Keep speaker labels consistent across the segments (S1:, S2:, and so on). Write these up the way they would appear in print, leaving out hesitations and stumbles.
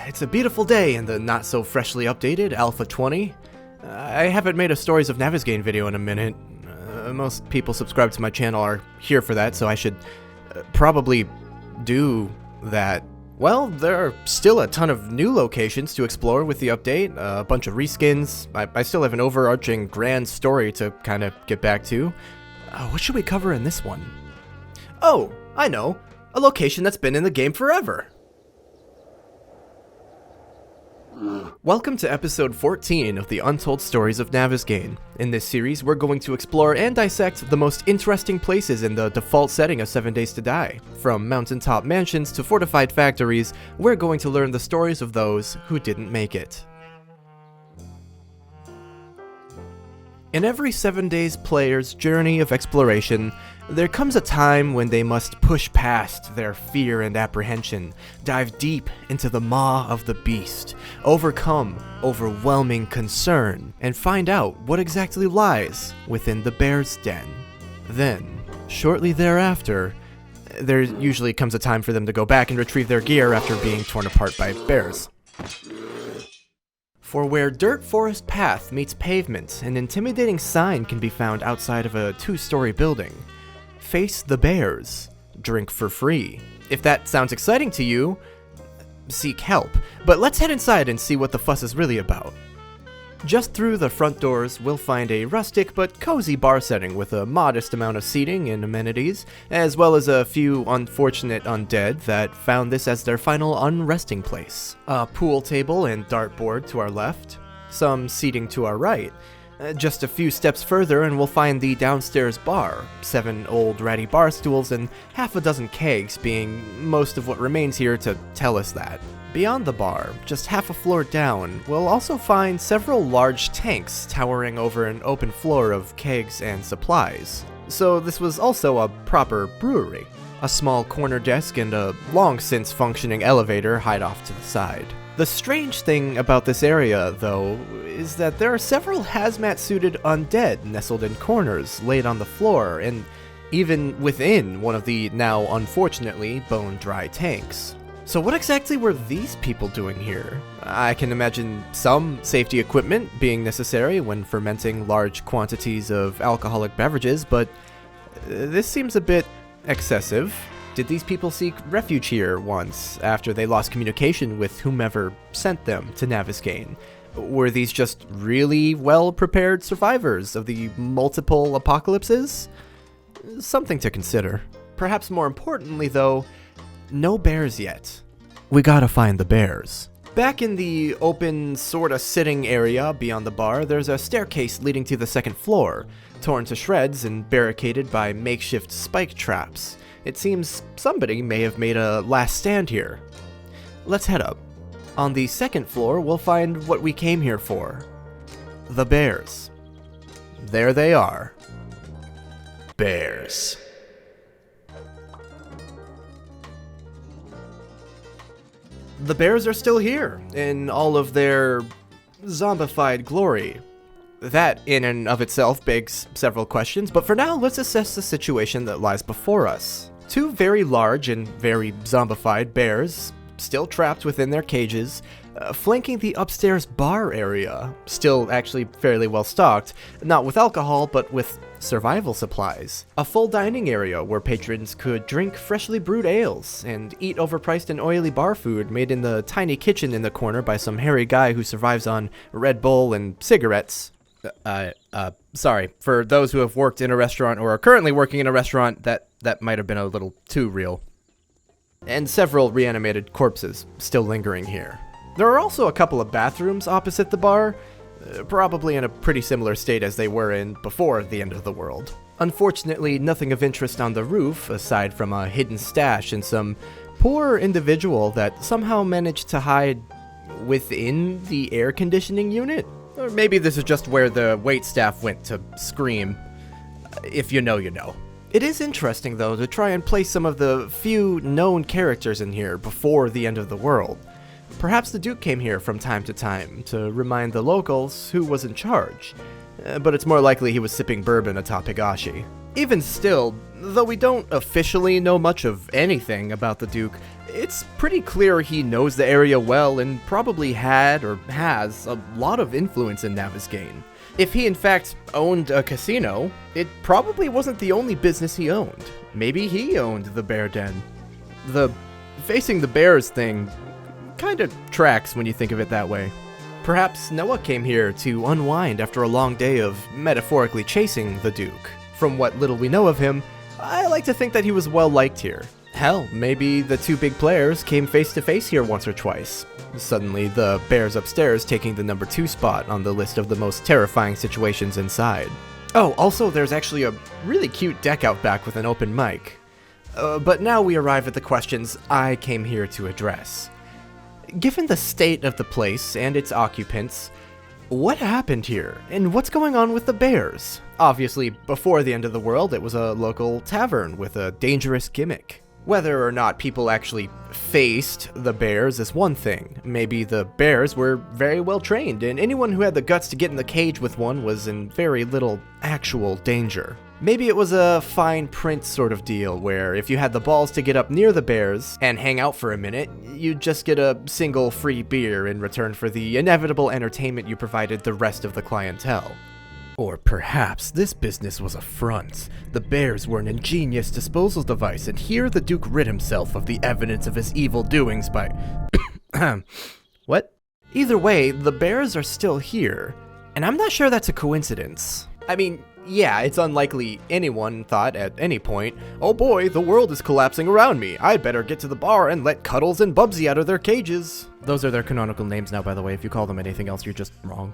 S1: It's a beautiful day in the not-so-freshly updated Alpha 20. I haven't made a Stories of Navezgane video in a minute. Most people subscribed to my channel are here for that, so I should probably do that. Well, there are still a ton of new locations to explore with the update, a bunch of reskins. I still have an overarching grand story to kind of get back to. What should we cover in this one? Oh, I know! A location that's been in the game forever! Welcome to episode 14 of the Untold Stories of Navezgane. In this series, we're going to explore and dissect the most interesting places in the default setting of 7 Days to Die. From mountaintop mansions to fortified factories, we're going to learn the stories of those who didn't make it. In every 7 Days player's journey of exploration, there comes a time when they must push past their fear and apprehension, dive deep into the maw of the beast, overcome overwhelming concern, and find out what exactly lies within the bear's den. Then, shortly thereafter, there usually comes a time for them to go back and retrieve their gear after being torn apart by bears. For where dirt forest path meets pavement, an intimidating sign can be found outside of a 2-story building. Face the bears. Drink for free. If that sounds exciting to you, seek help. But let's head inside and see what the fuss is really about. Just through the front doors, we'll find a rustic but cozy bar setting with a modest amount of seating and amenities, as well as a few unfortunate undead that found this as their final unresting place. A pool table and dartboard to our left, some seating to our right. Just a few steps further and we'll find the downstairs bar, 7 old ratty bar stools and half a dozen kegs being most of what remains here to tell us that. Beyond the bar, just half a floor down, we'll also find several large tanks towering over an open floor of kegs and supplies. So this was also a proper brewery. A small corner desk and a long since functioning elevator hide off to the side. The strange thing about this area, though, is that there are several hazmat-suited undead nestled in corners laid on the floor, and even within one of the now unfortunately bone-dry tanks. So what exactly were these people doing here? I can imagine some safety equipment being necessary when fermenting large quantities of alcoholic beverages, but this seems a bit excessive. Did these people seek refuge here once after they lost communication with whomever sent them to Navezgane? Were these just really well-prepared survivors of the multiple apocalypses? Something to consider. Perhaps more importantly, though, no bears yet. We gotta find the bears. Back in the open, sorta sitting area beyond the bar, there's a staircase leading to the second floor, torn to shreds and barricaded by makeshift spike traps. It seems somebody may have made a last stand here. Let's head up. On the second floor, we'll find what we came here for. The bears. There they are. Bears. The bears are still here, in all of their zombified glory. That, in and of itself, begs several questions, but for now, let's assess the situation that lies before us. 2 very large and very zombified bears, still trapped within their cages, flanking the upstairs bar area, still actually fairly well stocked, not with alcohol, but with survival supplies. A full dining area where patrons could drink freshly brewed ales and eat overpriced and oily bar food made in the tiny kitchen in the corner by some hairy guy who survives on Red Bull and cigarettes. Sorry, for those who have worked in a restaurant or are currently working in a restaurant, that might have been a little too real. And several reanimated corpses still lingering here. There are also a couple of bathrooms opposite the bar, probably in a pretty similar state as they were in before the end of the world. Unfortunately, nothing of interest on the roof, aside from a hidden stash and some poor individual that somehow managed to hide within the air conditioning unit. Or maybe this is just where the waitstaff went to scream. If you know, you know. It is interesting, though, to try and place some of the few known characters in here before the end of the world. Perhaps the Duke came here from time to time to remind the locals who was in charge, but it's more likely he was sipping bourbon atop Higashi. Even still, though we don't officially know much of anything about the Duke, it's pretty clear he knows the area well and probably had or has a lot of influence in Navezgane. If he in fact owned a casino, it probably wasn't the only business he owned. Maybe he owned the bear den. The facing the bears thing kinda tracks when you think of it that way. Perhaps Noah came here to unwind after a long day of metaphorically chasing the Duke. From what little we know of him, I like to think that he was well liked here. Hell, maybe the two big players came face to face here once or twice. Suddenly, the bears upstairs taking the number 2 spot on the list of the most terrifying situations inside. Oh, also there's actually a really cute deck out back with an open mic. But now we arrive at the questions I came here to address. Given the state of the place and its occupants, what happened here, and what's going on with the bears? Obviously, before the end of the world, it was a local tavern with a dangerous gimmick. Whether or not people actually faced the bears is one thing. Maybe the bears were very well trained, and anyone who had the guts to get in the cage with one was in very little actual danger. Maybe it was a fine print sort of deal, where if you had the balls to get up near the bears and hang out for a minute, you'd just get a single free beer in return for the inevitable entertainment you provided the rest of the clientele. Or perhaps this business was a front. The bears were an ingenious disposal device, and here the Duke rid himself of the evidence of his evil doings by... What? Either way, the bears are still here, and I'm not sure that's a coincidence. I mean, yeah, it's unlikely anyone thought at any point, oh boy, the world is collapsing around me, I'd better get to the bar and let Cuddles and Bubsy out of their cages. Those are their canonical names now, by the way. If you call them anything else, you're just wrong.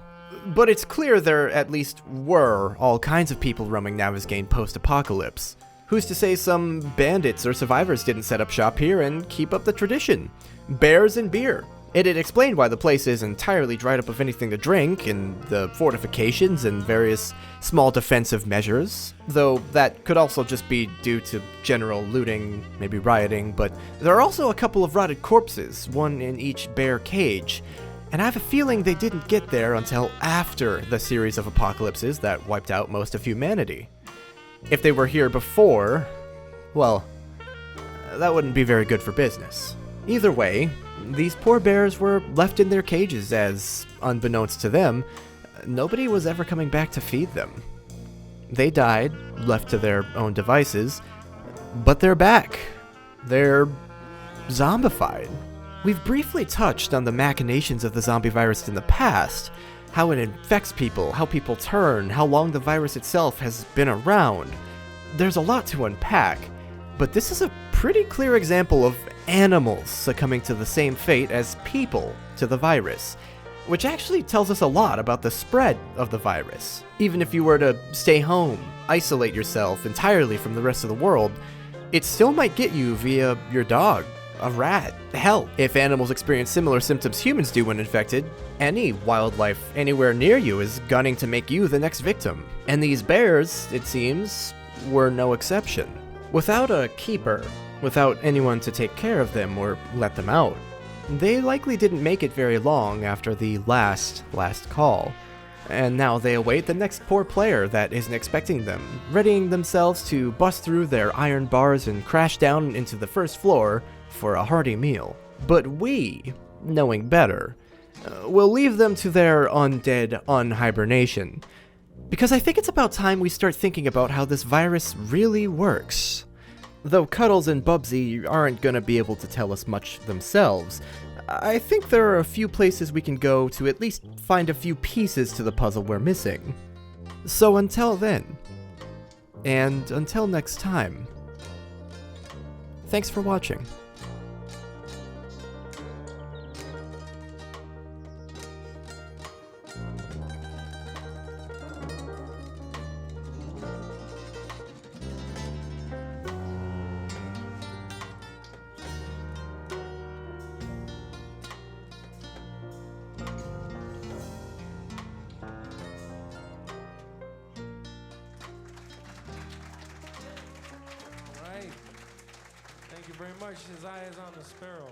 S1: But it's clear there at least were all kinds of people roaming Navezgane post-apocalypse. Who's to say some bandits or survivors didn't set up shop here and keep up the tradition? Bears and beer. It had explained why the place is entirely dried up of anything to drink, and the fortifications and various small defensive measures, though that could also just be due to general looting, maybe rioting, but there are also a couple of rotted corpses, one in each bear cage, and I have a feeling they didn't get there until after the series of apocalypses that wiped out most of humanity. If they were here before, well, that wouldn't be very good for business. Either way, these poor bears were left in their cages as, unbeknownst to them, nobody was ever coming back to feed them. They died, left to their own devices, but they're back. They're zombified. We've briefly touched on the machinations of the zombie virus in the past, how it infects people, how people turn, how long the virus itself has been around. There's a lot to unpack, but this is a pretty clear example of animals succumbing to the same fate as people to the virus, which actually tells us a lot about the spread of the virus. Even if you were to stay home, isolate yourself entirely from the rest of the world, it still might get you via your dog, a rat. Hell, if animals experience similar symptoms humans do when infected, any wildlife anywhere near you is gunning to make you the next victim. And these bears, it seems, were no exception. Without a keeper, without anyone to take care of them or let them out, they likely didn't make it very long after the last call. And now they await the next poor player that isn't expecting them, readying themselves to bust through their iron bars and crash down into the first floor for a hearty meal. But we, knowing better, will leave them to their undead unhibernation. Because I think it's about time we start thinking about how this virus really works. Though Cuddles and Bubsy aren't gonna be able to tell us much themselves, I think there are a few places we can go to at least find a few pieces to the puzzle we're missing. So until then, and until next time, thanks for watching.
S2: Thank you very much. His eye is on the sparrow.